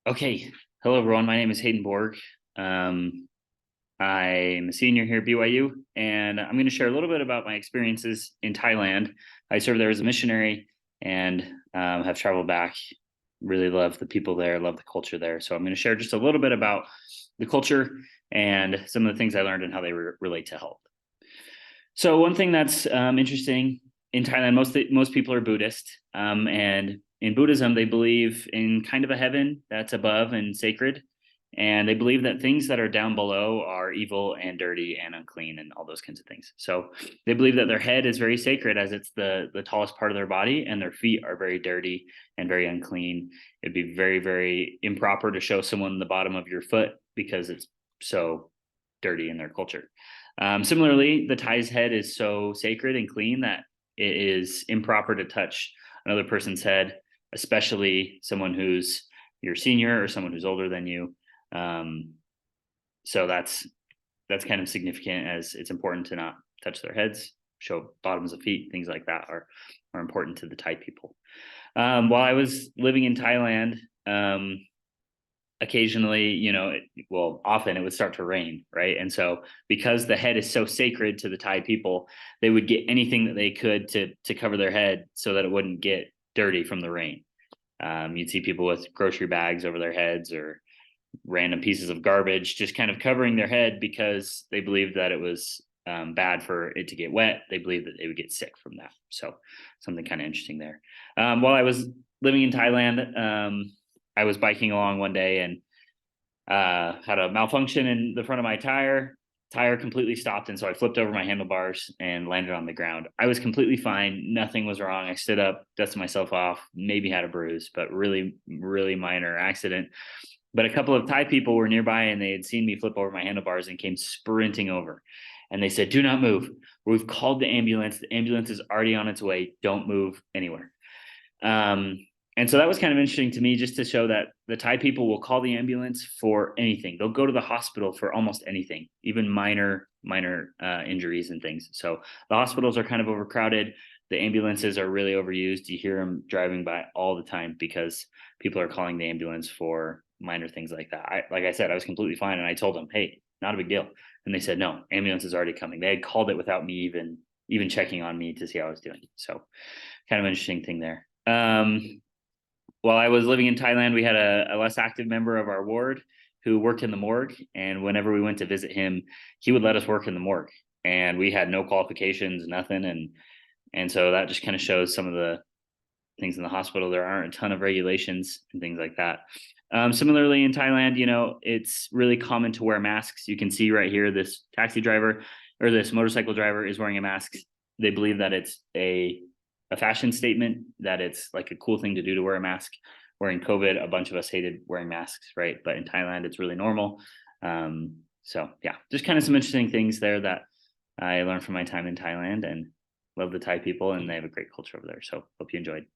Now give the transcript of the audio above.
Okay. Hello, everyone. My name is Hayden Borg. I'm a senior here at BYU, and I'm going to share a little bit about my experiences in Thailand. I served there as a missionary and have traveled back. Really love the people there, love the culture there. So I'm going to share just a little bit about the culture and some of the things I learned and how they relate to health. So one thing that's interesting in Thailand, most people are Buddhist, and in Buddhism they believe in kind of a heaven that's above and sacred, and they believe that things that are down below are evil and dirty and unclean and all those kinds of things. So they believe that their head is very sacred as it's the tallest part of their body, and their feet are very dirty and very unclean. It'd be very, very improper to show someone the bottom of your foot because it's so dirty in their culture. Similarly, the Thai's head is so sacred and clean that it is improper to touch another person's head, especially someone who's your senior or someone who's older than you. So that's kind of significant, as it's important to not touch their heads, show bottoms of feet, things like that are important to the Thai people. While I was living in Thailand, occasionally, often it would start to rain, right? And so because the head is so sacred to the Thai people, they would get anything that they could to cover their head so that it wouldn't get dirty from the rain. You'd see people with grocery bags over their heads or random pieces of garbage just kind of covering their head because they believed that it was bad for it to get wet. They believed that they would get sick from that. So something kind of interesting there. While I was living in Thailand, I was biking along one day and had a malfunction in the front of my tire. Tire completely stopped, and so I flipped over my handlebars and landed on the ground. I was completely fine. Nothing was wrong. I stood up, dusted myself off, maybe had a bruise, but really, really minor accident. But a couple of Thai people were nearby, and they had seen me flip over my handlebars and came sprinting over. And they said, "Do not move. We've called the ambulance. The ambulance is already on its way. Don't move anywhere." And so that was kind of interesting to me, just to show that the Thai people will call the ambulance for anything. They'll go to the hospital for almost anything, even minor injuries and things. So the hospitals are kind of overcrowded. The ambulances are really overused. You hear them driving by all the time because people are calling the ambulance for minor things like that. Like I said, I was completely fine, and I told them, "Hey, not a big deal." And they said, "No, ambulance is already coming." They had called it without me even checking on me to see how I was doing. So kind of interesting thing there. While I was living in Thailand, we had a less active member of our ward who worked in the morgue. And whenever we went to visit him, he would let us work in the morgue. And we had no qualifications, nothing. And so that just kind of shows some of the things in the hospital. There aren't a ton of regulations and things like that. Similarly, in Thailand, it's really common to wear masks. You can see right here, this taxi driver or this motorcycle driver is wearing a mask. They believe that it's a fashion statement, that it's like a cool thing to do to wear a mask. Wearing COVID, a bunch of us hated wearing masks, right? But in Thailand, it's really normal. So yeah, just kind of some interesting things there that I learned from my time in Thailand, and love the Thai people, and they have a great culture over there. So hope you enjoyed.